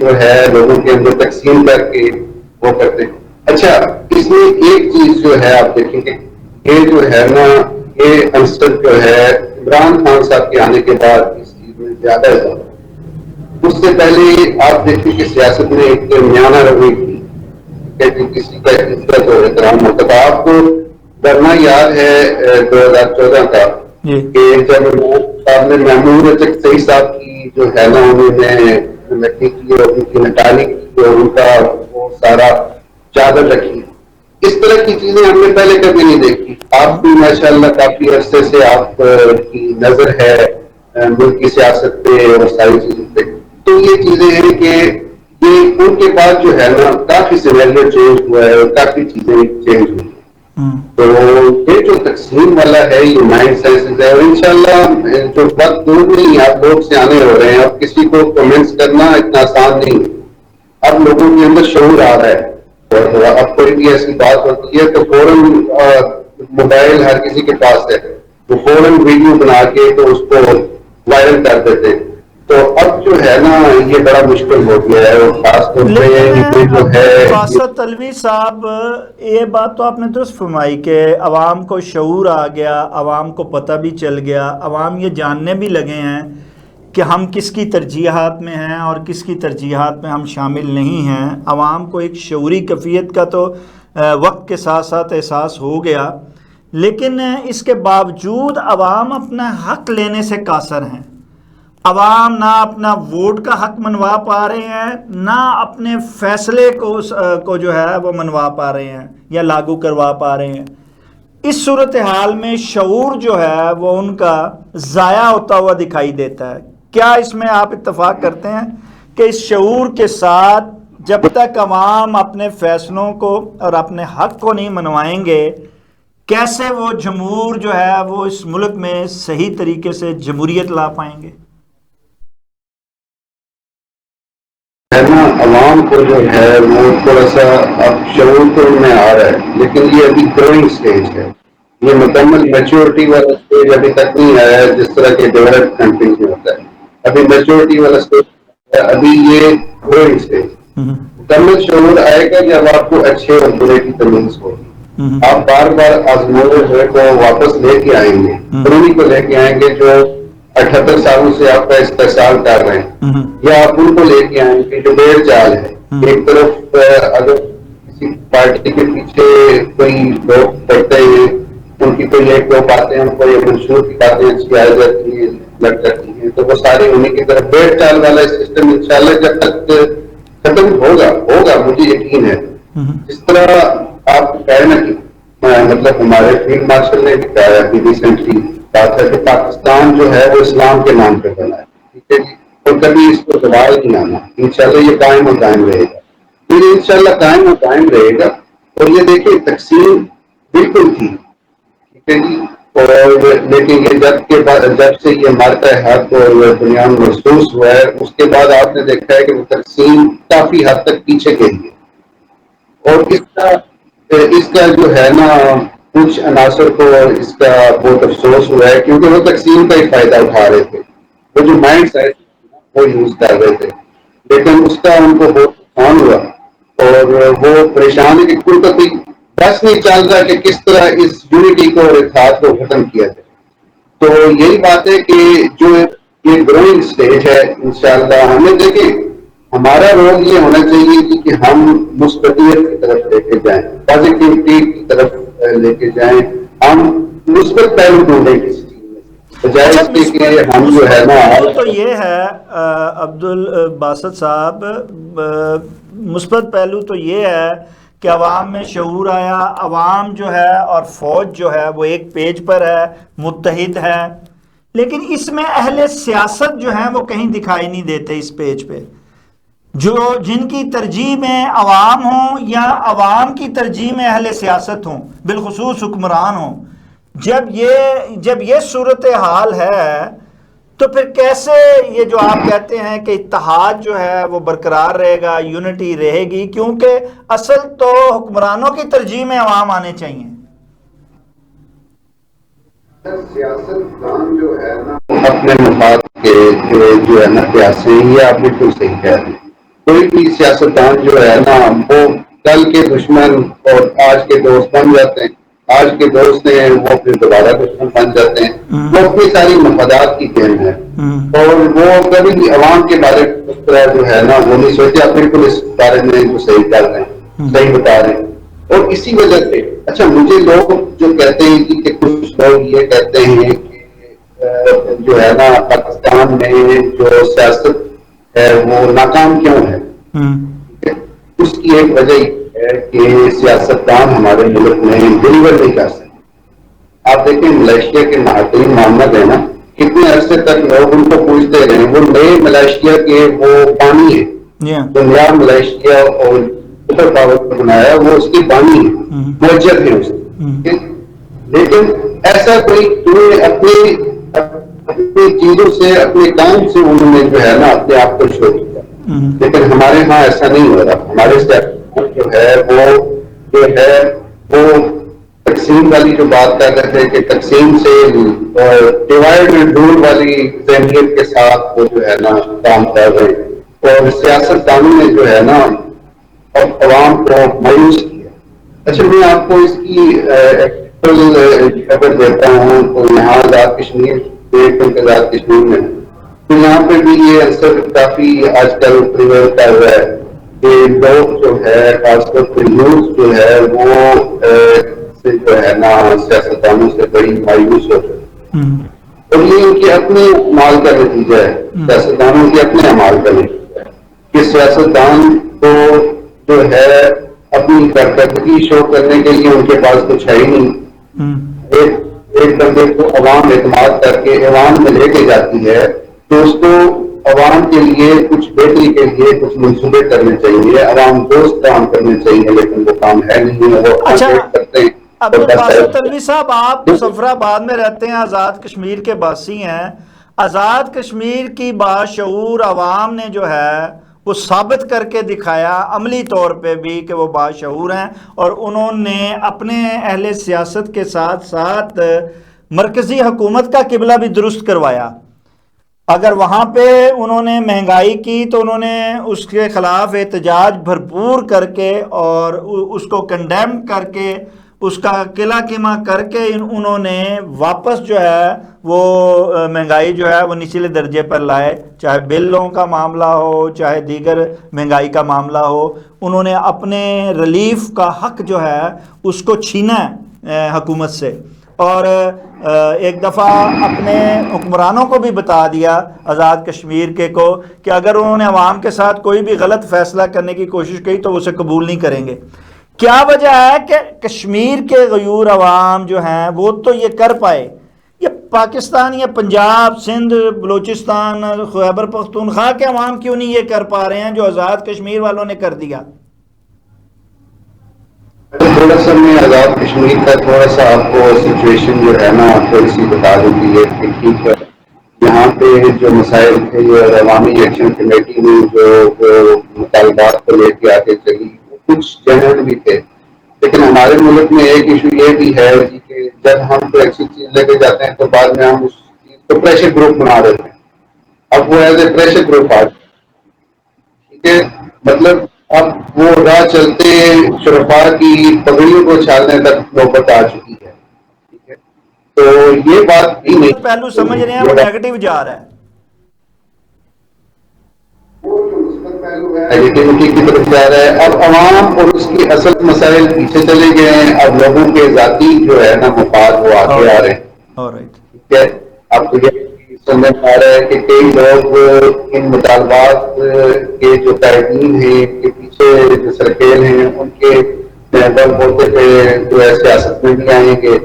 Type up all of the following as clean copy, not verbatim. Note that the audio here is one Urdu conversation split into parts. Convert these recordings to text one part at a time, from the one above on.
جو ہے لوگوں کے اندر تقسیم کر کے وہ کرتے ہیں. اچھا اس میں ایک چیز جو ہے آپ دیکھیں گے یہ جو ہے نا یہ عنصر جو ہے عمران خان صاحب کے آنے کے بعد اس چیز میں زیادہ ہے. اس سے پہلے آپ دیکھیں کہ سیاست میں ایک میانہ روی تھی کہ کسی کا عزت اور احترام ہوتا تھا. آپ کو ڈرنا یاد ہے 2014 کا کہ جب صاحب نے محمود صحیح صاحب کی جو ہے نا انہوں نے لکڑی کی اور ان کی نٹالی کی اور ان کا وہ سارا چادر رکھی. اس طرح کی چیزیں ہم نے پہلے کبھی نہیں دیکھی. آپ بھی ماشاء اللہ کافی عرصے سے آپ کی نظر ہے ملک کی سیاست پہ اور ساری چیزوں پہ. تو یہ چیزیں ہیں کہ یہ ان کے بعد جو ہے نا کافی سینیریو چینج ہوا ہے اور کافی چیزیں چینج ہوئی. تو یہ جو تقسیم والا ہے یہ مائنڈ سائنس ہے اور انشاءاللہ جو وقت دور نہیں آپ لوگ سے آنے ہو رہے ہیں. اب کسی کو کمنٹس کرنا اتنا آسان نہیں ہے. اب لوگوں کے اندر شعور آ رہا ہے اور اب کوئی بھی ایسی بات ہوتی ہے تو فوراً موبائل ہر کسی کے پاس ہے وہ فوراً ویڈیو بنا کے تو اس کو وائرل کر دیتے ہیں. تو اب جو ہے نا یہ بڑا مشکل ہو گیا ہے اور خاص طور پہ یہ جو ہے باسط الوی صاحب یہ بات تو آپ نے درست فرمائی کہ عوام کو شعور آ گیا, عوام کو پتہ بھی چل گیا, عوام یہ جاننے بھی لگے ہیں کہ ہم کس کی ترجیحات میں ہیں اور کس کی ترجیحات میں ہم شامل نہیں ہیں. عوام کو ایک شعوری کیفیت کا تو وقت کے ساتھ ساتھ احساس ہو گیا, لیکن اس کے باوجود عوام اپنا حق لینے سے قاصر ہیں. عوام نہ اپنا ووٹ کا حق منوا پا رہے ہیں نہ اپنے فیصلے کو جو ہے وہ منوا پا رہے ہیں یا لاگو کروا پا رہے ہیں. اس صورتحال میں شعور جو ہے وہ ان کا ضائع ہوتا ہوا دکھائی دیتا ہے. کیا اس میں آپ اتفاق کرتے ہیں کہ اس شعور کے ساتھ جب تک عوام اپنے فیصلوں کو اور اپنے حق کو نہیں منوائیں گے کیسے وہ جمہور جو ہے وہ اس ملک میں صحیح طریقے سے جمہوریت لا پائیں گے؟ عوام کو جو ہے وہ تھوڑا سا اب شعور تو میں آ رہا ہے لیکن یہ ابھی گروئنگ سٹیج ہے. یہ مکمل میچورٹی والا سٹیج ابھی تک نہیں آیا ہے جس طرح کے ڈیولپڈ کنٹریز میں ہوتا ہے. ابھی میچورٹی والا سٹیج ابھی یہ گروئنگ سٹیج. مکمل شعور آئے گا جب آپ کو اچھے اور برے کی تمیز ہوگی. آپ بار بار آزمودے کو واپس لے کے آئیں گے, انہیں کو لے کے آئیں گے جو 78 سالوں سے آپ کا استحصال کر رہے ہیں, یا آپ ان کو لے کے آئیں گے جو بیر چال ہے. ایک طرف اگر کسی پارٹی کے پیچھے کوئی لوگ پڑتے ہیں ان کی کوئی ایک دو باتیں ان کو یہ منشور کی باتیں اچھی آ جاتی ہیں لگ جاتی ہیں تو وہ سارے انہیں کی طرف بیر چال والا سسٹم انشاءاللہ جب تک ختم ہوگا مجھے یقین ہے. جس طرح آپ کہہ نا کہ مطلب ہمارے فیلڈ مارشل نے بھی کہا ہے ریسنٹلی بات ہے کہ پاکستان جو ہے وہ اسلام کے نام پہ بنا ہے. ٹھیک ہے جی, اور کبھی اس کو زوال نہیں آنا. انشاءاللہ یہ قائم و قائم رہے گا. پھر انشاءاللہ قائم و قائم رہے گا. اور یہ دیکھیں تقسیم بالکل تھی, ٹھیک ہے جی, اور لیکن یہ جب سے یہ مارکا حق اور دنیا میں محسوس ہوا ہے اس کے بعد آپ نے دیکھا ہے کہ وہ تقسیم کافی حد تک پیچھے گئی ہے. اور اس کا جو ہے نا کچھ عناصر کو اس کا بہت افسوس ہوا ہے کیونکہ وہ تقسیم کا ہی فائدہ اٹھا رہے تھے. وہ جو مائنڈ سیٹ وہ یوز کر رہے تھے لیکن اس کا ان کو بہت نقصان ہوا اور وہ پریشان ہے کہ کوئی تو بس نہیں چل رہا کہ کس طرح اس یونٹی کو اور اتحاد کو ختم کیا جائے. تو یہی بات ہے کہ جو یہ گروئنگ سٹیج ہے انشاءاللہ ہمیں دیکھیں ہمارا رول یہ ہونا چاہیے کہ ہم مثبتیت کی طرف لے کے جائیں, پازیٹیوٹی کی طرف لے کے جائیں. ہم مثبت پہلو ڈھونڈیں کسی چیز میں بجائے اس کے کہ ہم جو ہے نا تو یہ ہے عبد الباسط صاحب, مثبت پہلو تو یہ ہے کہ عوام میں شعور آیا, عوام جو ہے اور فوج جو ہے وہ ایک پیج پر ہے, متحد ہے, لیکن اس میں اہل سیاست جو ہیں وہ کہیں دکھائی نہیں دیتے اس پیج پہ, جو جن کی ترجیح میں عوام ہوں یا عوام کی ترجیح میں اہل سیاست ہوں, بالخصوص حکمران ہوں. جب یہ صورتحال ہے تو پھر کیسے یہ جو آپ کہتے ہیں کہ اتحاد جو ہے وہ برقرار رہے گا, یونٹی رہے گی, کیونکہ اصل تو حکمرانوں کی ترجیح میں عوام آنے چاہیے. سیاست دان جو ہے نا اپنے مفاد کہ جو ہے نا پیاسے ہیں، یہ آپ بالکل صحیح کہہ رہے ہیں. کوئی بھی سیاستدان جو ہے نا وہ کل کے دشمن اور آج کے دوست بن جاتے ہیں. آج کے دوست ہیں وہ پھر دوبارہ دشمن بن جاتے ہیں. وہ اپنی ساری مفادات کی گیم ہے اور وہ کبھی بھی عوام کے بارے میں اس طرح جو ہے نا وہ نہیں سوچتے. آپ بالکل اس بارے میں جو صحیح کر رہے ہیں، صحیح بتا رہے ہیں. اور اسی وجہ سے اچھا مجھے لوگ جو کہتے ہیں کہ کچھ لوگ یہ کہتے ہیں کہ جو ہے نا پاکستان میں جو سیاست ہے وہ ناکام کیوں ہے. اس کی ایک وجہ یہ ہے کہ سیاستدان ہمارے ملک میں ڈلیور نہیں کر سکتے. آپ دیکھیں ملائیشیا کے مہاترین محمد ہے نا، کتنے عرصے تک لوگ ان کو پوچھتے رہے. وہ نئے ملائیشیا کے وہ بانی ہے جو نیا ملائیشیا اور سپر پاور بنایا، وہ اس کی بانی ہے، موجد ہے اس کی. لیکن ایسا کوئی اپنی چیزوں سے اپنے کام سے انہوں نے جو ہے نا اپنے آپ کو شو کیا. لیکن ہمارے ہاں ایسا نہیں ہو رہا. ہمارے جو ہے وہ تقسیم والی جو بات کر رہے تھے کہ تقسیم سے ڈیوائڈ اینڈ رول والی ذہنیت کے ساتھ وہ جو ہے نا کام کر رہے ہیں. اور سیاست دانوں نے جو ہے نا عوام کو مایوس کیا. اچھا میں آپ کو اس کی خبر دیتا ہوں. تو یہاں آزاد کشمیر آزاد کشمیر میں تو یہاں پہ بھی یہ اثر کافی آج کل پریویل کر رہا ہے کہ لوگ جو ہے خاص طور پہ یوتھ جو ہے وہ جو ہے نا سیاستدانوں سے بڑی مایوس ہو رہے ہیں. اور یہ ان کے اپنے اعمال کا نتیجہ ہے، سیاستدانوں کے اپنے اعمال کا نتیجہ ہے کہ سیاستدان کو جو ہے اپنی کارکردگی شو کرنے کے لیے ان کے پاس کچھ ہے ہی نہیں. ایک بندے کو عوام اعتماد کر کے عوام میں لے کے جاتی ہے تو اس کو عوام کے لیے کچھ بہتری کے لیے کچھ منصوبے کرنے چاہیے، عوام دوست کام کرنے چاہیے، لیکن وہ کام ہے نہیں. وہ کرتے ہیں. عبدالباسط تنوی صاحب، آپ مظفر آباد میں رہتے ہیں، آزاد کشمیر کے باسی ہیں. آزاد کشمیر کی باشعور عوام نے جو ہے وہ ثابت کر کے دکھایا عملی طور پہ بھی کہ وہ باشعور ہیں، اور انہوں نے اپنے اہل سیاست کے ساتھ ساتھ مرکزی حکومت کا قبلہ بھی درست کروایا. اگر وہاں پہ انہوں نے مہنگائی کی تو انہوں نے اس کے خلاف احتجاج بھرپور کر کے اور اس کو کنڈیم کر کے اس کا قلعہ قیمہ کر کے انہوں نے واپس جو ہے وہ مہنگائی جو ہے وہ نچلے درجے پر لائے. چاہے بلوں کا معاملہ ہو، چاہے دیگر مہنگائی کا معاملہ ہو، انہوں نے اپنے ریلیف کا حق جو ہے اس کو چھینا ہے حکومت سے. اور ایک دفعہ اپنے حکمرانوں کو بھی بتا دیا آزاد کشمیر کے کو کہ اگر انہوں نے عوام کے ساتھ کوئی بھی غلط فیصلہ کرنے کی کوشش کی تو اسے قبول نہیں کریں گے. کیا وجہ ہے کہ کشمیر کے غیور عوام جو ہیں وہ تو یہ کر پائے، یہ پاکستان یا پنجاب، سندھ، بلوچستان، خیبر پختونخوا کے عوام کیوں نہیں یہ کر پا رہے ہیں جو آزاد کشمیر والوں نے کر دیا؟ تھوڑا سا میں آزاد کشمیر کا تھوڑا سا آپ کو سچویشن جو ہے نا تھوڑی سی بتا دوں گی. ٹھیک ہے، یہاں پہ جو مسائل تھے اور عوامی ایکشن کمیٹی نے جو مطالبات کو لے کے آگے چلی، کچھ جنرل بھی تھے. لیکن ہمارے ملک میں ایک ایشو یہ بھی ہے کہ جب ہم کوئی ایسی چیز لے کے جاتے ہیں تو بعد میں ہم اس چیز کو پریشر گروپ بنا دیتے ہیں. اب وہ ایز اے پریشر گروپ آ ٹھیک ہے، مطلب اب وہ راہ چلتے شرفا کی پگڑیوں کو چھالنے تک نوبت آ چکی ہے. ٹھیک ہے، تو یہ بات بھی نہیں پہلو سمجھ رہے ہیں وہ نیگیٹو جا رہا ہے، نیگیٹیوٹی کی طرف جا رہا ہے. اب عوام اور اس کی اصل مسائل پیچھے چلے گئے ہیں. اب لوگوں کے ذاتی جو ہے نا مفاد وہ آگے آ رہے ہیں. ٹھیک ہے، اب تو یہ سمجھ آ رہا ہے کہ کئی لوگ ان مطالبات کے جو قائدین ہیں کے پیچھے جو سرکیل ہیں ان کے بل ہوتے تھے جو ہے سیاست میں بھی آئیں گے.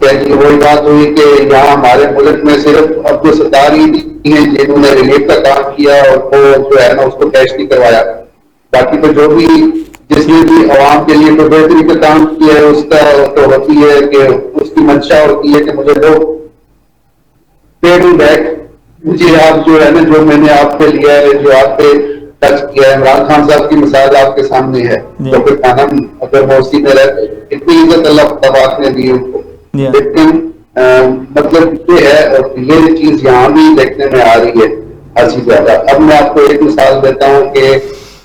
وہی بات ہوئی کہ یہاں ہمارے ملک میں صرف عبدالستار ہی ہیں جنہوں نے ریلیف کا کام کیا اور وہ جو ہے نا اس کو کیش نہیں کروایا. باقی تو جو بھی جس نے بھی عوام کے لیے کوئی بہتری کا کام کیا ہے اس کا تو ہوتی ہے کہ اس کی منشا ہوتی ہے کہ مجھے لوگ پے می بیک. مجھے آپ جو ہے نا جو میں نے آپ پہ لیا ہے، جو آپ پہ ٹچ کیا ہے، عمران خان صاحب کی مثال آپ کے سامنے ہے. تو پھر کھانا اگر وہ اسی میں رہتے اتنی عزت اللہ تبارک نے دی ان کو. لیکن مطلب یہ ہے، اور یہ چیز یہاں بھی دیکھنے میں آ رہی ہے ہنسی زیادہ. اب میں آپ کو ایک مثال دیتا ہوں کہ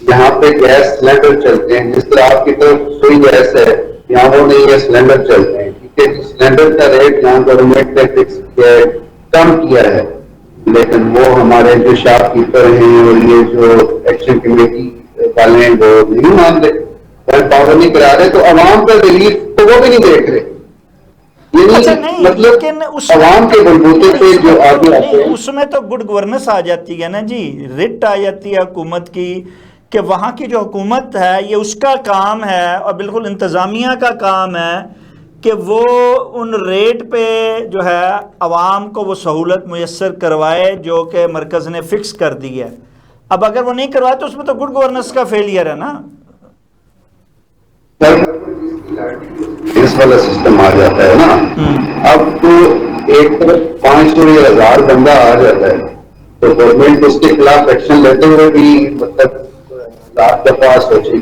یہاں پہ گیس سلینڈر چلتے ہیں، جس طرح آپ کی طرف سوئی گیس ہے، یہاں وہ نہیں ہے، سلینڈر چلتے ہیں. ٹھیک ہے، سلینڈر کا ریٹ یہاں گورنمنٹ نے فکس کیا ہے، کم کیا ہے، لیکن وہ ہمارے جو شاپ کیپر ہیں اور یہ جو ایکشن کمیٹی والے ہیں وہ نہیں مان رہے، پاور نہیں کرا رہے، تو عوام کا ریلیف تو وہ بھی نہیں دیکھ رہے. اچھا یعنی نہیں، مطلب لیکن اس میں عوام کے بلبوتے پہ اس میں جو تو آگے نہیں، آتے ہیں. اس میں تو گڈ گورننس آ جاتی ہے نا جی، رٹ آ جاتی ہے حکومت کی، کہ وہاں کی جو حکومت ہے یہ اس کا کام ہے اور بالکل انتظامیہ کا کام ہے کہ وہ ان ریٹ پہ جو ہے عوام کو وہ سہولت میسر کروائے جو کہ مرکز نے فکس کر دی ہے. اب اگر وہ نہیں کروائے تو اس میں تو گڈ گورننس کا فیلئر ہے نا. اس والا سسٹم آ جاتا ہے نا. ہوں اب تو ایک طرف 500 یا 1000 بندہ آ جاتا ہے تو گورنمنٹ اس کے خلاف ایکشن لیتے ہوئے بھی مطلب لاکھ دفعہ سوچے گی.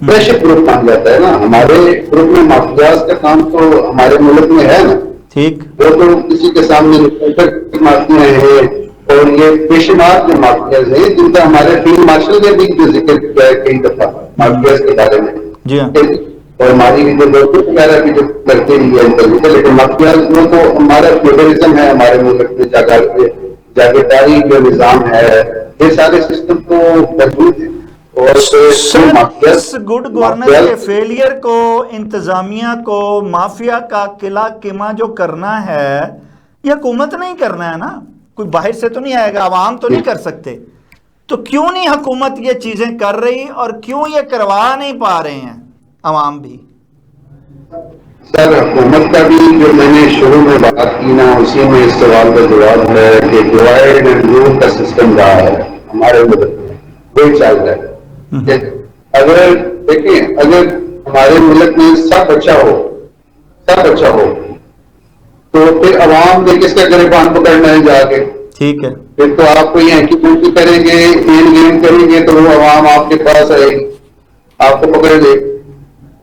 پریشر گروپ بن جاتا ہے نا. ہمارے گروپ میں مافیاز کا کام تو ہمارے ملک میں ہے نا. ٹھیک. وہ تو کسی کے سامنے مافیا ہیں، اور یہ بے شمار جو مافیاز ہیں جن کا ہمارے فیلڈ مارشل نے بھی ذکر کیا ہے کئی دفعہ مافیاز کے بارے میں. جی ہاں. اور ہماری جو دوست وغیرہ بھی جو کرتے ہی ہے، لیکن مافیاز میں تو ہمارا فیوڈلزم ہے ہمارے ملک میں، جاگیرداری جو نظام ہے، یہ سارے سسٹم تو موجود ہیں. اور جو سر مافیاز اس گڈ گورننس کے فیلئر کو انتظامیہ کو مافیا کا قلعہ قمہ جو کرنا ہے یہ حکومت نہیں کرنا ہے نا، کوئی باہر سے تو نہیں آئے گا، عوام تو نہیں کر سکتے. تو کیوں نہیں حکومت یہ چیزیں کر رہی اور کیوں یہ کروا نہیں پا رہے ہیں عوام بھی؟ سر حکومت کا بھی جو میں نے شروع میں بات کی نا، اسی میں اس سوال کا جواب ہے کہ ڈیوائڈ اینڈ رول کا سسٹم رہا ہے ہمارے ملک میں، وہی چل رہا ہے. اگر دیکھیں، اگر ہمارے ملک میں سب اچھا ہو تو پھر عوام نے کس کا گریبان پکڑنا ہے جا کے؟ ٹھیک ہے. پھر تو آپ کو یہ کی پوچھی کریں گے، این گیم کریں گے، تو وہ عوام آپ کے پاس آئے گی، آپ کو پکڑ لے.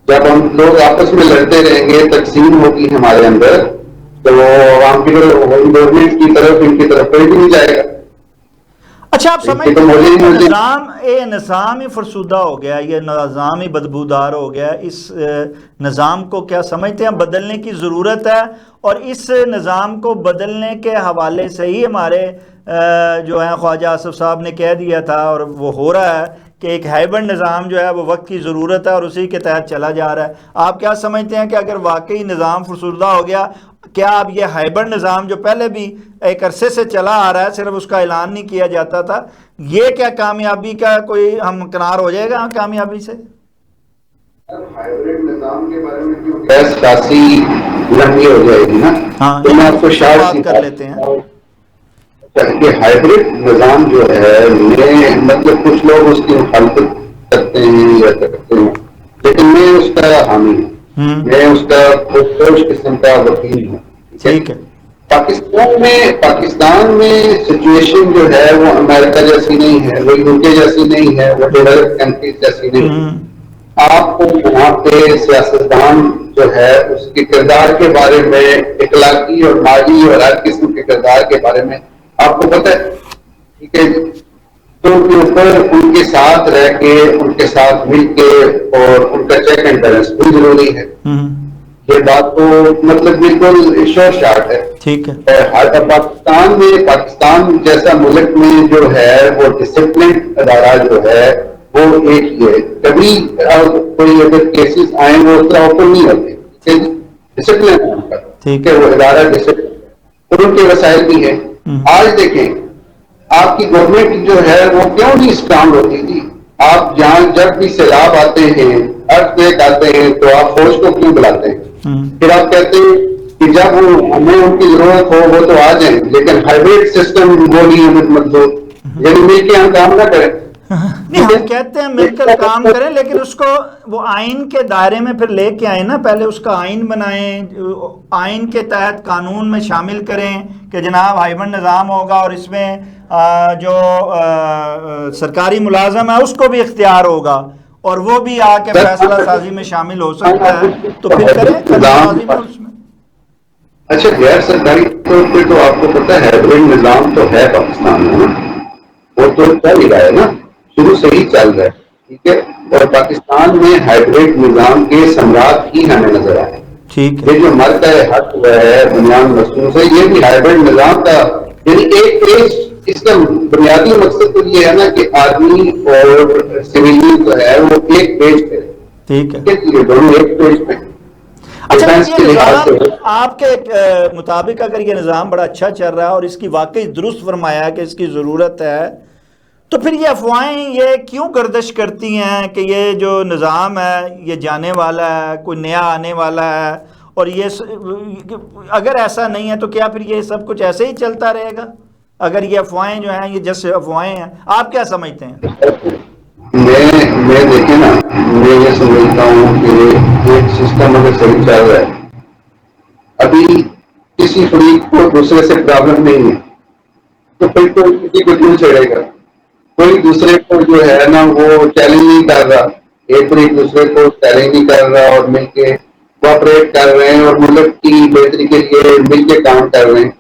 جب ہم لوگ آپس میں لڑتے رہیں گے، تقسیم ہوگی ہمارے اندر، تو وہ عوام کی گورنمنٹ کی طرف، ان کی طرف کوئی بھی نہیں جائے گا. اچھا آپ سمجھتے ہیں کہ نظام ہی فرسودہ ہو گیا، یہ نظام ہی بدبودار ہو گیا، اس نظام کو کیا سمجھتے ہیں بدلنے کی ضرورت ہے؟ اور اس نظام کو بدلنے کے حوالے سے ہی ہمارے جو ہیں خواجہ آصف صاحب نے کہہ دیا تھا اور وہ ہو رہا ہے کہ ایک ہائبرڈ نظام جو ہے وہ وقت کی ضرورت ہے اور اسی کے تحت چلا جا رہا ہے. آپ کیا سمجھتے ہیں کہ اگر واقعی نظام فرسودہ ہو گیا، کیا اب یہ ہائبرڈ نظام جو پہلے بھی ایک عرصے سے چلا آ رہا ہے، صرف اس کا اعلان نہیں کیا جاتا تھا، یہ کیا کامیابی کا کوئی ہمکنار ہو جائے گا کامیابی سے؟ ہائبرڈ نظام کے بارے میں جو بحث خاصی لمبی ہو جائے گی نا، ہاں تو نہیں، میں ہم آپ اس کو پہ تو شارٹ سی بات کر لیتے ہیں. کہ ہائبرڈ نظام جو ہے، میں مطلب کچھ لوگ اس کی مخالفت کرتے ہیں یا کرتے ہیں، لیکن میں اس کا حامی ہوں، میں اس کا خود قسم کا وکیل ہوں. ٹھیک ہے. پاکستان میں سچویشن جو ہے وہ امریکہ جیسی نہیں ہے، وہ یو کے جیسی نہیں ہے، وہ ڈیولپ کنٹریز جیسی نہیں ہے. آپ کو یہاں پہ سیاستدان جو ہے اس کے کردار کے بارے میں، اخلاقی اور مالی اور ہر قسم کے کردار کے بارے میں آپ کو پتہ ہے. ٹھیک ہے، تو کے اوپر ان کے ساتھ رہ کے، ان کے ساتھ مل کے، اور ان کا چیک اینڈ بیلنس بھی ضروری ہے. یہ بات تو مطلب بالکل شور شارٹ ہے. ٹھیک ہے. پاکستان جیسا ملک میں جو ہے وہ ڈسپلن ادارہ جو ہے وہ ایک ہی ہے. کبھی کوئی اگر کیسز آئیں وہ اس طرح اوپن نہیں ہوتے، ڈسپلن ٹھیک کہ ہے. وہ ادارہ ڈسپلن، اور ان کے وسائل بھی ہیں. آج دیکھیں آپ کی گورنمنٹ جو ہے وہ کیوں نہیں اسٹرانگ ہوتی تھی. آپ جہاں جب بھی سیلاب آتے ہیں، ارتھ کویک آتے ہیں، تو آپ فوج کو کیوں بلاتے ہیں؟ پھر آپ کہتے ہیں کہ جب ہمیں ان کی ضرورت ہو وہ تو آ جائیں، لیکن ہائبرڈ سسٹم وہ نہیں ہے مطلب، یعنی مل کے ہم کام نہ کریں. نہیں، ہم کہتے ہیں مل کر کام کریں، لیکن اس کو وہ آئین کے دائرے میں پھر لے کے آئیں نا. پہلے اس کا آئین بنائیں، آئین کے تحت قانون میں شامل کریں کہ جناب ہائبرڈ نظام ہوگا اور اس میں جو سرکاری ملازم ہے اس کو بھی اختیار ہوگا اور وہ بھی آ کے فیصلہ سازی میں شامل ہو سکتا ہے. تو پھر کریں قانون سازی میں اس میں. اچھا غیر سرکاری طور پہ تو آپ کو پتا ہے ہائبرڈ نظام تو ہے پاکستان میں نا، وہ تو چل ہی رہا ہے نا، شروع سے ہی چل رہا ہے، ٹھیک ہے. اور پاکستان میں ہائبرڈ نظام کے ثمرات ہی ہمیں نظر آئے. ٹھیک ہے. یہ جو مرتا ہے ہٹ ہوا ہے بنیاد مصنوع سے، یہ بھی ہائبرڈ نظام کا یعنی ایک پیج. اس کا بنیادی مقصد تو یہ ہے نا کہ آرمی اور سویلین جو ہے وہ ایک پیج پہ، ٹھیک ہے. یہ دونوں ایک پیج پہ. اچھا ڈیفینس یہ کے لحاظ نظام سے آپ کے مطابق اگر یہ نظام بڑا اچھا چل رہا ہے اور اس کی واقعی درست فرمایا کہ اس کی ضرورت ہے، تو پھر یہ افواہیں یہ کیوں گردش کرتی ہیں کہ یہ جو نظام ہے یہ جانے والا ہے، کوئی نیا آنے والا ہے، اور یہ اگر ایسا نہیں ہے تو کیا پھر یہ سب کچھ ایسے ہی چلتا رہے گا؟ اگر یہ افواہیں جو ہیں یہ جیسے افواہیں ہیں، آپ کیا سمجھتے ہیں؟ میں دیکھیں نا، میں یہ سمجھتا ہوں کہ ایک سسٹم اگر صحیح چل رہا ہے، ابھی کسی فریق کو دوسرے سے پرابلم نہیں ہے تو پھر تو کسی کو کیوں چھیڑے گا؟ کوئی دوسرے کو جو ہے نا وہ چیلنج نہیں کر رہا، ایک فریق دوسرے کو چیلنج نہیں کر رہا اور مل کے کوآپریٹ کر رہے ہیں اور ملک کی بہتری کے لیے مل کے کام کر رہے ہیں،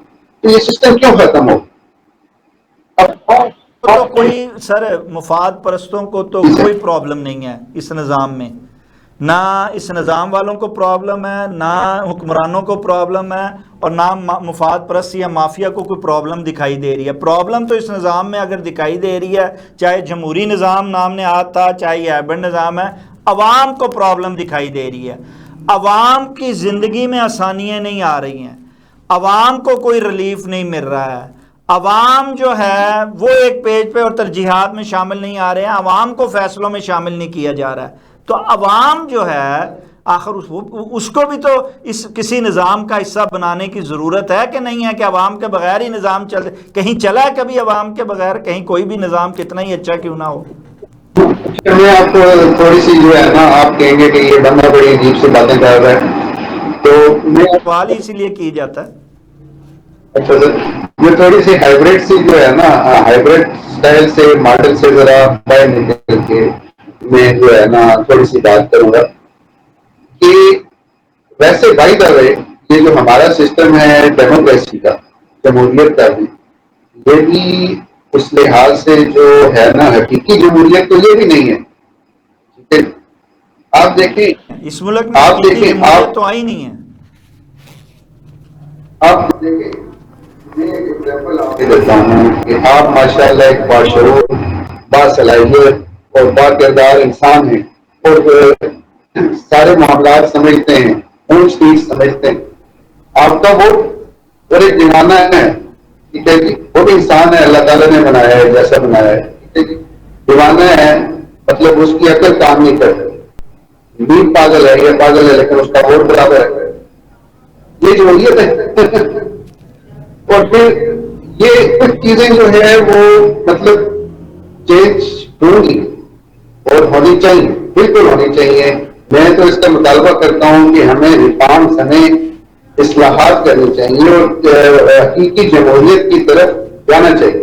تو یہ سسٹم کیوں ختم ہو؟ تو کوئی سر مفاد پرستوں کو تو کوئی پرابلم نہیں ہے اس نظام میں، نہ اس نظام والوں کو پرابلم ہے، نہ حکمرانوں کو پرابلم ہے، اور نہ مفاد پرست یا مافیا کو کوئی پرابلم دکھائی دے رہی ہے. پرابلم تو اس نظام میں اگر دکھائی دے رہی ہے، چاہے جمہوری نظام نام نے آتا چاہے یہ ہائبرڈ نظام ہے، عوام کو پرابلم دکھائی دے رہی ہے. عوام کی زندگی میں آسانیاں نہیں آ رہی ہیں، عوام کو کوئی ریلیف نہیں مل رہا ہے، عوام جو ہے وہ ایک پیج پہ اور ترجیحات میں شامل نہیں آ رہے ہیں، عوام کو فیصلوں میں شامل نہیں کیا جا رہا ہے. تو عوام جو ہے آخر اس کو بھی تو اس کسی نظام کا حصہ بنانے کی ضرورت ہے کہ نہیں ہے کہ عوام کے بغیر ہی نظام چل کہیں چلا ہے کبھی عوام کے بغیر کہیں کوئی بھی نظام کتنا ہی اچھا کیوں نہ ہو؟ میں آپ کو تھوڑی سی جو ہے نا آپ کہیں گے کہ یہ بندہ بڑی عجیب سی باتیں کر رہا ہے، تو میں سوال ہی اسی لیے کی جاتا ہے. اچھا سر، یہ تھوڑی سی ہائیبریڈ سی جو ہے نا، ہائیبریڈ اسٹائل سے ماڈل سے ذرا باہر نکل کے میں جو ہے نا تھوڑی سی بات کروں گا کہ ویسے بائی دا وے یہ جو ہمارا سسٹم ہے ڈیموکریسی کا، جمہوریت کا بھی، یہ بھی اس لحاظ سے جو ہے نا حقیقی جمہوریت تو یہ بھی نہیں ہے. ٹھیک ہے، آپ دیکھیں اس ملک میں آپ حقیقی دیکھیں جمہوریت تو آئی نہیں ہے. آپ دیکھیں میں ایک ایگزامپل آپ کو دیتا ہوں کہ آپ ماشاء اللہ ایک باشعور باصلاحیت اور با کردار انسان ہیں اور سارے معاملات سمجھتے ہیں، اونچ نیچ سمجھتے ہیں. آپ کا ووٹ اور ایک دیوانہ ہے، ٹھیک ہے جی، وہ بھی انسان ہے، اللہ تعالیٰ نے بنایا ہے جیسا بنایا ہے، ٹھیک ہے جی. دیوانہ ہے مطلب اس کی عقل کام نہیں کرتی، نیند پاگل ہے یہ پاگل ہے لیکن اس کا ووٹ برابر ہے. یہ جمہوریت ہے. اور پھر یہ کچھ چیزیں جو ہے وہ مطلب چینج ہوں گی اور ہونی چاہیے، بالکل ہونی چاہیے. میں تو اس کا مطالبہ کرتا ہوں کہ ہمیں ریفارمز، ہمیں اصلاحات کرنی چاہیے اور حقیقی جمہوریت کی طرف جانا چاہیے.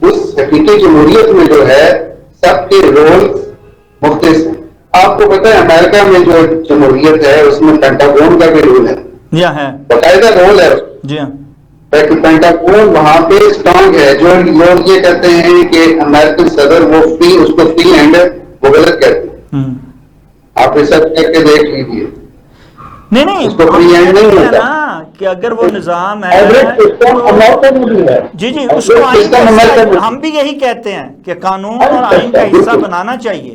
اس حقیقی جمہوریت میں جو ہے سب کے رول مختلف ہیں. آپ کو پتہ ہے امریکہ میں جو جمہوریت ہے اس میں پینٹاگون کا بھی رول ہے، جی ہاں ہے. باقاعدہ رول ہے. جی ہاں. پینٹاگون وہاں پہ اسٹرانگ ہے. جو لوگ یہ کہتے ہیں کہ امریکن صدر وہ فری، اس کو فری ہینڈ ہے، وہ غلط کہتے ہیں. آپ ریسرچ کر کے دیکھ لیجیے، نہیں اس کو ہم فری یہ ہینڈ نہیں کہتے ہیں ہوتا. نا کہ اگر وہ نظام ہے ہائبرڈ سسٹم تو امریکہ میں بھی ہے، جی اس کو ہائبرڈ آئین کا سسٹم امریکہ میں حصہ، ہم بھی یہی کہتے ہیں کہ قانون اور آئین کا حصہ بالکل. بنانا چاہیے،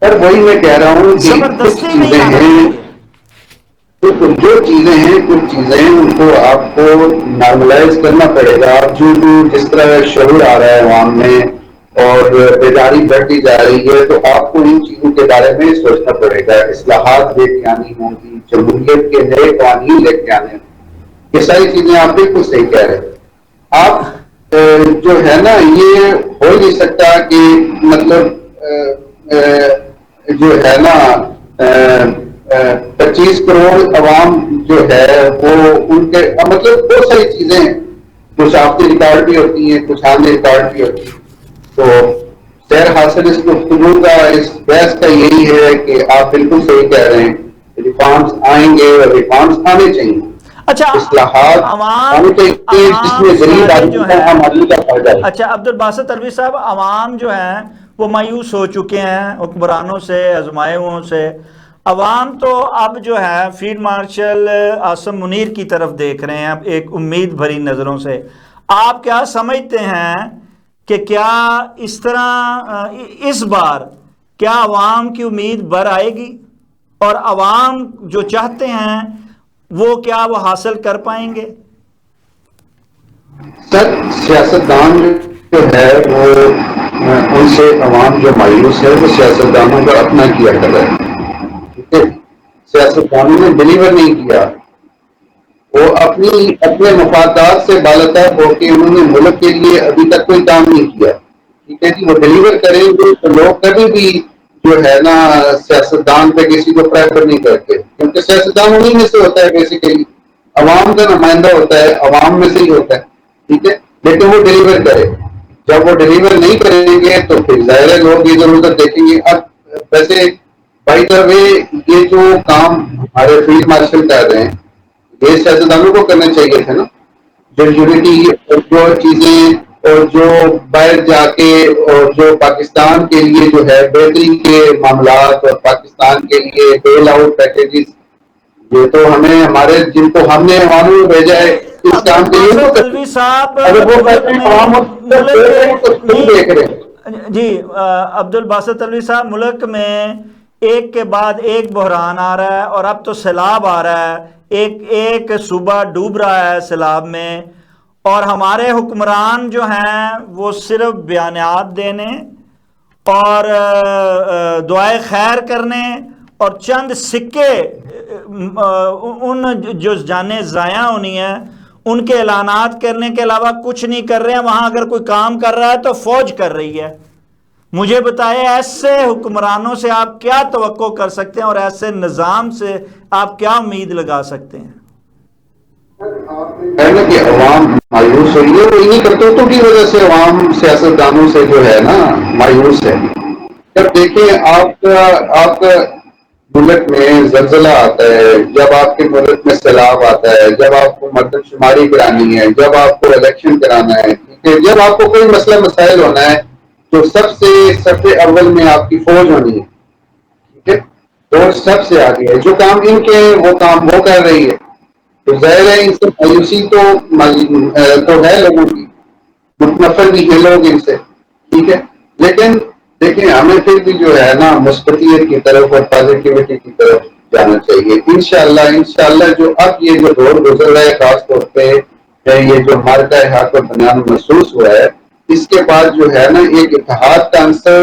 سر وہی میں کہہ رہا ہوں کہ کچھ زبردستی نہیں چیزیں آنا ہیں، چاہیے. بالکل جو چیزیں ہیں، کچھ چیزیں ان کو آپ کو نارملائز کرنا پڑے گا. آپ جو جس طرح شعور آ رہا ہے عوام میں اور بیداری بڑھتی جا رہی ہے، تو آپ کو ان چیزوں کے بارے میں سوچنا پڑے گا. اصلاحات لے کے آنی ہوں گی، جمہوریت کے نئے قوانین لے کے آنے ہوں گے. یہ ساری چیزیں آپ بالکل صحیح کہہ رہے ہیں. آپ جو ہے نا یہ ہو نہیں سکتا کہ مطلب جو ہے نا 25 کروڑ عوام جو ہے وہ ان کے مطلب بہت ساری چیزیں ہیں، کچھ آفتی ریکارڈ بھی ہوتی ہیں، کچھ آمدنی ریکارڈ بھی ہوتی ہیں. تو سیر حاصل اس گفتگو کا، اس بحث کا یہی ہے کہ آپ بالکل صحیح کہہ رہے ہیں، ریفارمز آئیں گے اور ریفارمز آنے چاہیے. اچھا اصلاحات عوام ہونے چاہیے جس میں غریب سارے آدمی جو کا ہیں، عام آدمی کا فائدہ ہے. اچھا عبدالباسط الوی صاحب، عوام جو ہیں وہ مایوس ہو چکے ہیں حکمرانوں سے، آزمائے ہوئوں سے. عوام تو اب جو ہے فیلڈ مارشل عاصم منیر کی طرف دیکھ رہے ہیں اب ایک امید بھری نظروں سے. آپ کیا سمجھتے ہیں کہ کیا اس طرح اس بار کیا عوام کی امید بر آئے گی، اور عوام جو چاہتے ہیں وہ کیا وہ حاصل کر پائیں گے؟ سر سیاستدان جو ہے وہ ان سے عوام جو مایوس ہے وہ سیاستدانوں کا اپنا کیا کر رہا ہے. ٹھیک ہے، سیاستدانوں نے ڈلیور نہیں کیا. وہ اپنے مفادات سے بالاتر ہو کے انہوں نے ملک کے لیے ابھی تک کوئی کام نہیں کیا. ٹھیک ہے جی، وہ ڈلیور کریں گے تو لوگ کبھی بھی جو ہے نا سیاستدان پہ کسی کو پریفر نہیں کرتے، کیونکہ سیاستدان انہیں میں سے ہوتا ہے بیسیکلی. عوام کا نمائندہ ہوتا ہے، عوام میں سے ہی ہوتا ہے. ٹھیک ہے، لیکن وہ ڈلیور کرے. جب وہ ڈلیور نہیں کریں گے تو پھر ظاہر ہے لوگ ادھر ادھر دیکھیں گے. اب ویسے بائی دا وے یہ جو کام ہمارے فیلڈ مارشل کر رہے ہیں یہ سیاستدانوں کو کرنا چاہیے تھا نا. جو یونٹی اور جو چیزیں اور جو باہر جا کے اور جو پاکستان کے لیے جو ہے بہتری کے معاملات اور پاکستان کے لیے بیل آؤٹ پیکیجز، یہ تو ہمیں ہمارے جن کو ہم نے عوام میں بھیجا ہے اس کام کے لیے عبدالباسط الوی صاحب، اگر وہ ملک کہتے ہیں میں عوام ملک تو خود دیکھ رہے ہیں. جی عبدالباسط الوی صاحب، ملک میں ایک کے بعد ایک بحران آ رہا ہے، اور اب تو سیلاب آ رہا ہے، ایک صوبہ ڈوب رہا ہے سیلاب میں، اور ہمارے حکمران جو ہیں وہ صرف بیانات دینے اور دعائے خیر کرنے اور چند سکے ان جو جانیں ضائع ہونی ہیں ان کے اعلانات کرنے کے علاوہ کچھ نہیں کر رہے ہیں. وہاں اگر کوئی کام کر رہا ہے تو فوج کر رہی ہے. مجھے بتائیں ایسے حکمرانوں سے آپ کیا توقع کر سکتے ہیں، اور ایسے نظام سے آپ کیا امید لگا سکتے ہیں؟ ہے نا کہ عوام مایوس ہوئی ہے، وہ انہیں کرتوتوں کی وجہ سے عوام سیاستدانوں سے جو ہے نا مایوس ہے. جب دیکھیں آپ کا ملک میں زلزلہ آتا ہے، جب آپ کے ملک میں سیلاب آتا ہے، جب آپ کو مردم شماری کرانی ہے، جب آپ کو الیکشن کرانا ہے، ٹھیک ہے، جب آپ کو کوئی مسئلہ مسائل ہونا ہے تو سب سے اول میں آپ کی فوج ہونی ہے. ٹھیک ہے، فوج سب سے آگے ہے. جو کام ان کے وہ کام وہ کر رہی ہے. تو ظاہر ہے ان سے مایوسی تو ہے لوگوں کی، متنفر بھی ہیں لوگ ان سے. ٹھیک ہے، لیکن دیکھیں ہمیں پھر بھی جو ہے نا مثبتیت کی طرف اور پازیٹیوٹی کی طرف جانا چاہیے. انشاءاللہ جو اب یہ جو دور گزر رہا ہے خاص طور پہ یہ جو مارکہ حق و بنیاد محسوس ہوا ہے، اس کے بعد جو ہے نا ایک اتحاد کا عنصر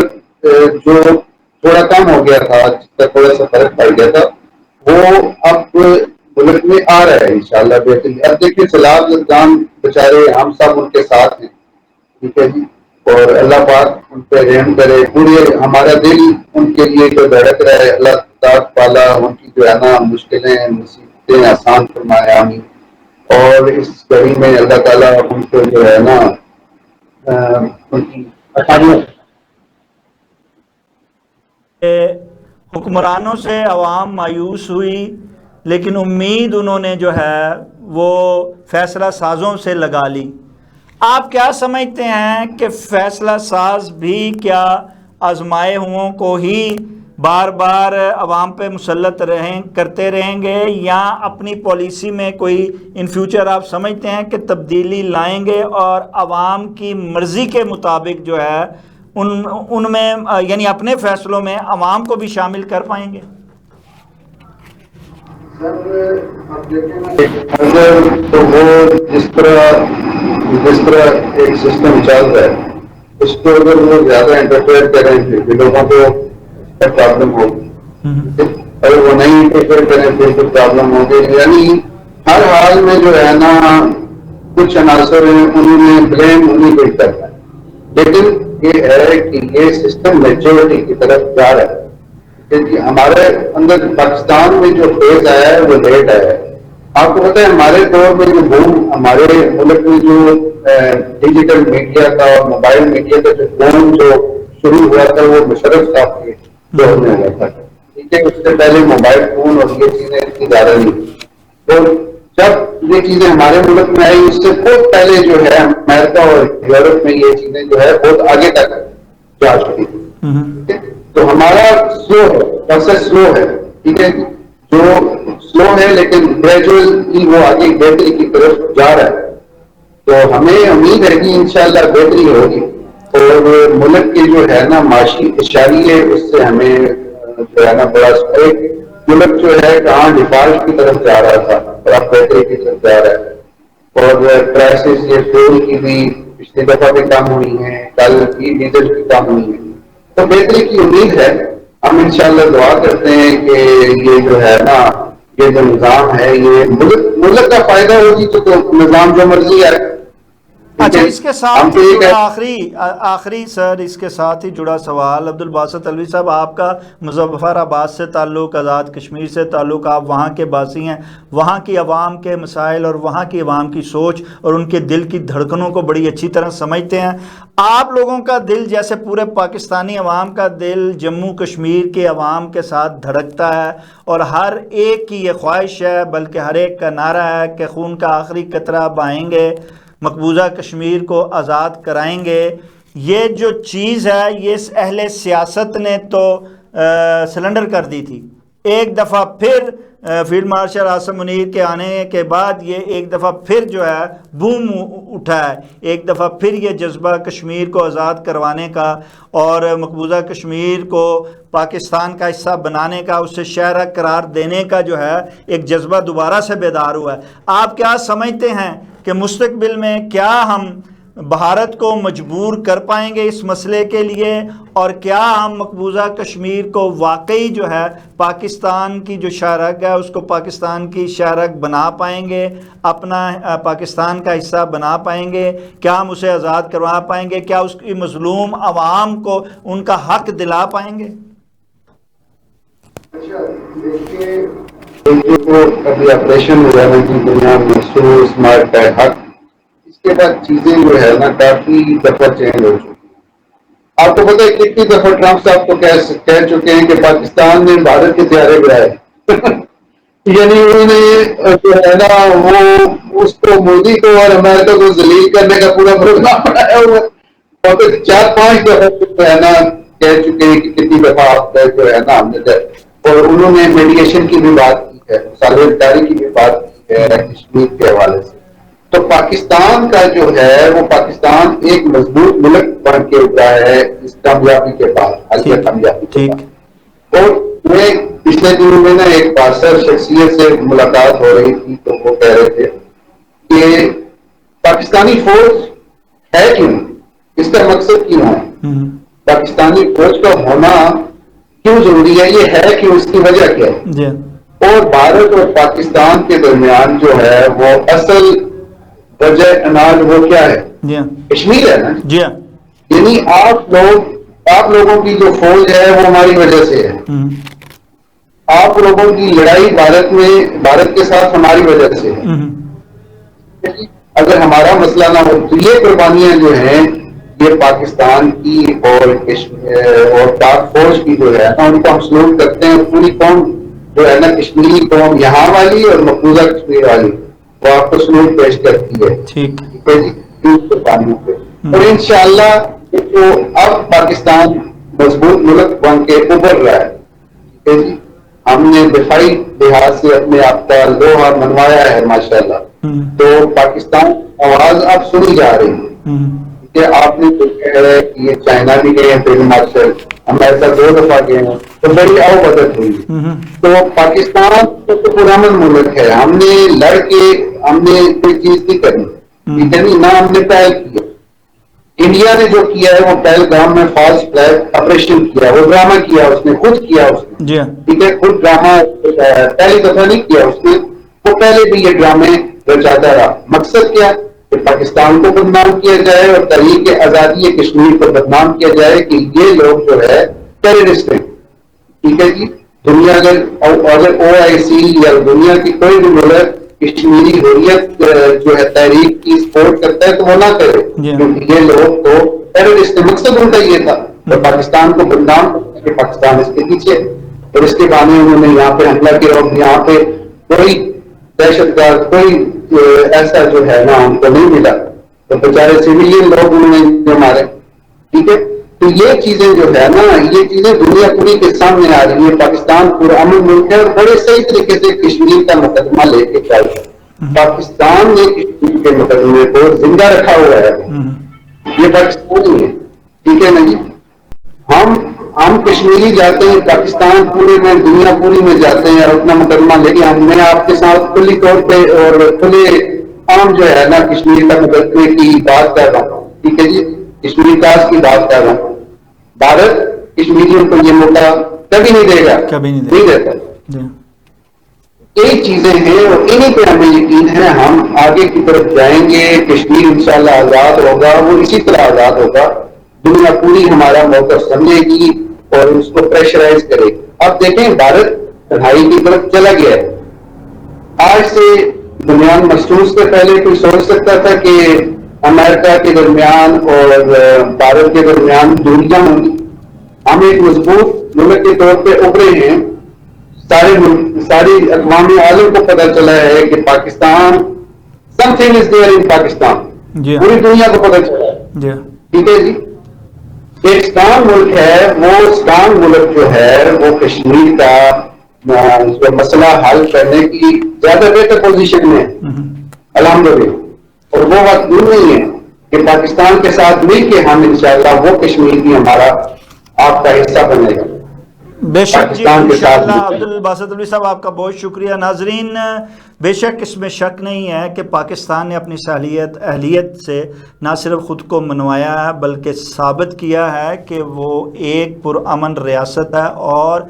جو تھوڑا کم ہو گیا تھا، جس کا تھوڑا سا فرق پڑ گیا تھا، وہ اب ملک میں آ رہا ہے انشاءاللہ بہتری. اب دیکھیں سیلاب جان بیچارے ہم سب ان کے ساتھ ہیں. ٹھیک ہے جی، اور اللہ پاک ان پہ رحم کرے. پورے ہمارا دل ان کے لیے جو دھڑک رہا ہے، اللہ تعالیٰ ان کی جو ہے نا مشکلیں مصیبتیں آسان فرمائے. آمین. اور اس گھڑی میں اللہ تعالیٰ ان کو جو ہے نا ان کی آسانیاں. حکمرانوں سے عوام مایوس ہوئی، لیکن امید انہوں نے جو ہے وہ فیصلہ سازوں سے لگا لی. آپ کیا سمجھتے ہیں کہ فیصلہ ساز بھی کیا آزمائے ہوں کو ہی بار بار عوام پہ مسلط کرتے رہیں گے، یا اپنی پالیسی میں کوئی ان فیوچر آپ سمجھتے ہیں کہ تبدیلی لائیں گے اور عوام کی مرضی کے مطابق جو ہے ان میں یعنی اپنے فیصلوں میں عوام کو بھی شامل کر پائیں گے؟ تو وہ جس طرح ایک سسٹم چل رہا ہے اس کو اگر وہ زیادہ انٹرفیئر کریں پھر بھی لوگوں کو پرابلم ہوگی. اگر وہ نہیں انٹرفیئر کریں پھر تو پرابلم ہوگی. یعنی ہر حال میں جو ہے نا کچھ عناصر ہیں انہوں نے بلیم انہیں پہ کرنا ہے، لیکن یہ ہے کہ یہ سسٹم میچورٹی کی طرف جا رہا ہے. کہ ہمارے اندر پاکستان میں جو فیز آیا ہے وہ لیٹ آیا ہے. آپ کو پتا ہے ہمارے دور میں جو بوم ہمارے ملک میں جو ڈیجیٹل میڈیا کا اور موبائل میڈیا کا جو بوم جو شروع ہوا تھا وہ مشرف صاحب کے دور میں ہوا تھا. ٹھیک ہے، اس سے پہلے موبائل فون اور یہ چیزیں اتنی زیادہ نہیں تھی. تو جب یہ چیزیں ہمارے ملک میں آئی اس سے بہت پہلے جو ہے امریکہ اور یورپ میں یہ چیزیں جو ہے بہت آگے تک جا چکی تھی. تو ہمارا سلو ہے, پروسیس سلو ہے, ٹھیک ہے, جو سلو ہے لیکن گریجولی وہ آگے بہتری کی طرف جا رہا ہے. تو ہمیں امید ہے کہ انشاءاللہ بہتری ہوگی, اور ملک کے جو ہے نا معاشی اشاریے اس سے ہمیں جو ہے نا بڑا ایک ملک جو ہے کہاں ڈیفالٹ کی طرف جا رہا تھا اور اب بہتری کی طرف جا رہا ہے. اور پرائسز یہ فیول کی بھی پچھلی دفعہ بھی کم ہوئی ہیں, کل بھی ڈیزل کی کم ہوئی ہے, تو بہتری کی امید ہے. ہم انشاءاللہ دعا کرتے ہیں کہ یہ جو ہے نا یہ جو نظام ہے یہ ملک کا فائدہ ہوگی تو نظام جو مرضی ہے. اچھا, اس کے ساتھ ہی جڑا آخری سر اس کے ساتھ ہی جڑا سوال, عبد الباسط علوی صاحب آپ کا مظفر آباد سے تعلق, آزاد کشمیر سے تعلق, آپ وہاں کے باسی ہیں, وہاں کی عوام کے مسائل اور وہاں کی عوام کی سوچ اور ان کے دل کی دھڑکنوں کو بڑی اچھی طرح سمجھتے ہیں. آپ لوگوں کا دل جیسے پورے پاکستانی عوام کا دل جموں کشمیر کے عوام کے ساتھ دھڑکتا ہے, اور ہر ایک کی یہ خواہش ہے, بلکہ ہر ایک کا نعرہ ہے کہ خون کا آخری قطرہ بہائیں گے, مقبوضہ کشمیر کو آزاد کرائیں گے. یہ جو چیز ہے یہ اہل سیاست نے تو سلنڈر کر دی تھی. ایک دفعہ پھر فیلڈ مارشل عاصم منیر کے آنے کے بعد یہ ایک دفعہ پھر جو ہے بوم اٹھا ہے, ایک دفعہ پھر یہ جذبہ کشمیر کو آزاد کروانے کا اور مقبوضہ کشمیر کو پاکستان کا حصہ بنانے کا, اسے شہر قرار دینے کا جو ہے ایک جذبہ دوبارہ سے بیدار ہوا ہے. آپ کیا سمجھتے ہیں کہ مستقبل میں کیا ہم بھارت کو مجبور کر پائیں گے اس مسئلے کے لیے, اور کیا ہم مقبوضہ کشمیر کو واقعی جو ہے پاکستان کی جو شہرک ہے اس کو پاکستان کی شہرک بنا پائیں گے, اپنا پاکستان کا حصہ بنا پائیں گے, کیا ہم اسے آزاد کروا پائیں گے, کیا اس کی مظلوم عوام کو ان کا حق دلا پائیں گے؟ ابھی آپریشن ہوا ہے کہ دنیا میں اسمارٹ ہے حق, اس کے بعد چیزیں جو ہے نا کافی دفعہ چینج ہو چکی. آپ کو پتہ ہے کتنی دفعہ ٹرمپ صاحب کو کہہ چکے ہیں کہ پاکستان نے بھارت کے طیارے گرائے. یعنی انہوں نے جو ہے نا وہ اس کو مودی کو اور امریکہ کو ذلیل کرنے کا پورا پروگرام بنایا ہوا ہے. اور 4-5 دفعہ جو ہے نا کہہ چکے ہیں کہ کتنی دفعہ آپ جو ہے نا ہم نے, اور انہوں نے میڈیشن کی بھی بات کی ہے, سالویداری کی بھی بات کی ہے کشمیر کے حوالے سے. تو پاکستان کا جو ہے وہ پاکستان ایک مضبوط ملک بن کے ابھرا ہے اس کامیابی کے بعد, حالیہ کامیابی کے بعد. اور میں پچھلے دنوں میں نا ایک باثر شخصیت سے ملاقات ہو رہی تھی تو وہ کہہ رہے تھے کہ پاکستانی فوج ہے کیوں, اس کا مقصد کیوں ہے, پاکستانی فوج کا ہونا کیوں ضروری ہے, یہ ہے کہ اس کی وجہ کیا ہے. اور بھارت اور پاکستان کے درمیان جو ہے وہ اصل وجہ اناج وہ کیا ہے, کشمیر ہے نا. یعنی آپ لوگوں کی جو فوج ہے وہ ہماری وجہ سے ہے, آپ لوگوں کی لڑائی بھارت کے ساتھ ہماری وجہ سے ہے. اگر ہمارا مسئلہ نہ ہو تو یہ قربانیاں جو ہیں یہ پاکستان کی اور پاک فوج کی جو ہے نا ان کو ہم سلوٹ کرتے ہیں. پوری قوم جو ہے نا کشمیری قوم یہاں والی اور مقبوضہ کشمیر والی وہ آپ کو سلوٹ پیش کرتی ہے. ٹھیک ہے جی, قربانیوں پہ. اور انشاءاللہ جو اب پاکستان مضبوط ملک بن کے ابھر رہا ہے, ٹھیک ہے جی, ہم نے دفاعی لحاظ سے اپنے آپ کا لوہا منوایا ہے ماشاءاللہ. تو پاکستان آواز اب سنی جا رہی ہے کہ آپ نے جو کہہ رہے کہ یہ چائنا بھی گئے ہیں فیلڈ مارشل, امریکہ 2 دفعہ گئے ہیں, تو بڑی آؤ بدت ہوئی. تو پاکستان تو پرامن ملک ہے, ہم نے لڑ کے ہم نے کوئی چیز نہیں کرنی, ٹھیک ہے نہیں, نہ ہم نے پہل کیا. انڈیا نے جو کیا ہے وہ پہلگام میں فالس فلیگ آپریشن کیا, وہ ڈرامہ کیا, اس نے خود کیا, اس نے ٹھیک ہے خود ڈرامہ پہلی دفعہ نہیں کیا اس نے, وہ پہلے بھی یہ ڈرامے رچاتا رہا. مقصد کیا کہ پاکستان کو بدنام کیا جائے اور تحریک آزادی کشمیر کو بدنام کیا جائے کہ یہ لوگ جو ہے ٹیررسٹ ہیں. ٹھیک ہے جی, دنیا اگر OIC یا دنیا کی کوئی بھی ملک کشمیری حریت جو ہے تحریک کی سپورٹ کرتا ہے تو وہ نہ کرے, کیونکہ یہ لوگ تو ٹیررسٹ, مقصد ان کا یہ تھا تو پاکستان کو بدنام کہ پاکستان اس کے پیچھے. اور اس کے بعد انہوں نے یہاں پہ حملہ کیا, اور یہاں پہ کوئی دہشت گرد کوئی ایسا جو ہے نا ان کو نہیں ملا، تو بیچارے سویلین لوگ انہوں نے جو مارے. ٹھیک ہے، تو یہ چیزیں جو ہے نا، یہ چیزیں دنیا پوری کے سامنے آ رہی ہے. پاکستان پرامن ملک ہے اور بڑے صحیح طریقے سے کشمیر کا مقدمہ لے کے چل رہا ہے. پاکستان نے کشمیر کے مقدمے کو زندہ رکھا ہوا ہے. یہ پاکستان ہی ہے. ٹھیک ہے نا جی. ہم کشمیری جاتے ہیں پاکستان پورے میں، دنیا پوری میں جاتے ہیں اور اپنا مقدمہ لے کے میں آپ کے ساتھ کھلی طور پہ اور کھلے عام جو ہے نا کشمیر کا مقدمے کی بات کر رہا ہوں. ٹھیک ہے جی، کشمیری کاس کی بات کر رہا ہوں. بھارت کشمیریوں کو یہ موقع کبھی نہیں دے گا، کبھی نہیں دیتا. جی. یہی چیزیں ہیں اور انہیں پہ ہمیں یقین ہے. ہم آگے کی طرف جائیں گے، کشمیر انشاءاللہ آزاد ہوگا، وہ اسی طرح آزاد ہوگا. دنیا پوری ہمارا موقف سمجھے گی اور اس کو پریشرائز کرے گی. اب دیکھیں بھارت پڑھائی کی طرف چلا گیا ہے. آج سے درمیان محسوس سے پہلے کوئی سوچ سکتا تھا کہ امریکہ کے درمیان اور بھارت کے درمیان دوریاں ہوں گی؟ ہم ایک مضبوط ملک کے طور پہ ابھرے ہیں. ساری اقوام عالم کو پتہ چلا ہے کہ Pakistan something is there in Pakistan. جی پوری دنیا کو پتہ چلا ہے. جی. ٹھیک ہے جی. ایک اسٹرانگ ملک ہے، وہ اسٹرانگ ملک جو ہے وہ کشمیر کا جو مسئلہ حل کرنے کی زیادہ بہتر پوزیشن میں الحمدللہ. اور وہ وقت دور نہیں ہے کہ پاکستان کے ساتھ مل کے ہم انشاءاللہ وہ کشمیر بھی ہمارا آپ کا حصہ بنے گا. بے شک جی، پاکستان کے ساتھ انشاءاللہ. عبدالباسط علی صاحب آپ کا بہت شکریہ. ناظرین، بے شک اس میں شک نہیں ہے کہ پاکستان نے اپنی اہلیت سے نہ صرف خود کو منوایا ہے بلکہ ثابت کیا ہے کہ وہ ایک پرامن ریاست ہے اور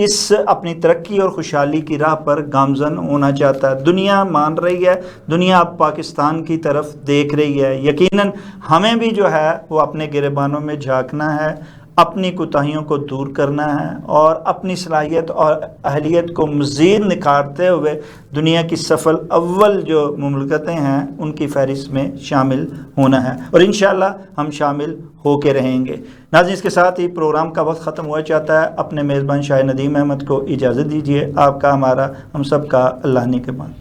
اس اپنی ترقی اور خوشحالی کی راہ پر گامزن ہونا چاہتا ہے. دنیا مان رہی ہے، دنیا اب پاکستان کی طرف دیکھ رہی ہے. یقیناً ہمیں بھی جو ہے وہ اپنے گریبانوں میں جھانکنا ہے، اپنی کوتاہیوں کو دور کرنا ہے اور اپنی صلاحیت اور اہلیت کو مزید نکھارتے ہوئے دنیا کی سفل اول جو مملکتیں ہیں ان کی فہرست میں شامل ہونا ہے، اور انشاءاللہ ہم شامل ہو کے رہیں گے. ناظرین، اس کے ساتھ ہی پروگرام کا وقت ختم ہوا چاہتا ہے. اپنے میزبان شاہ ندیم احمد کو اجازت دیجیے. آپ کا، ہمارا، ہم سب کا اللہ نگہبان.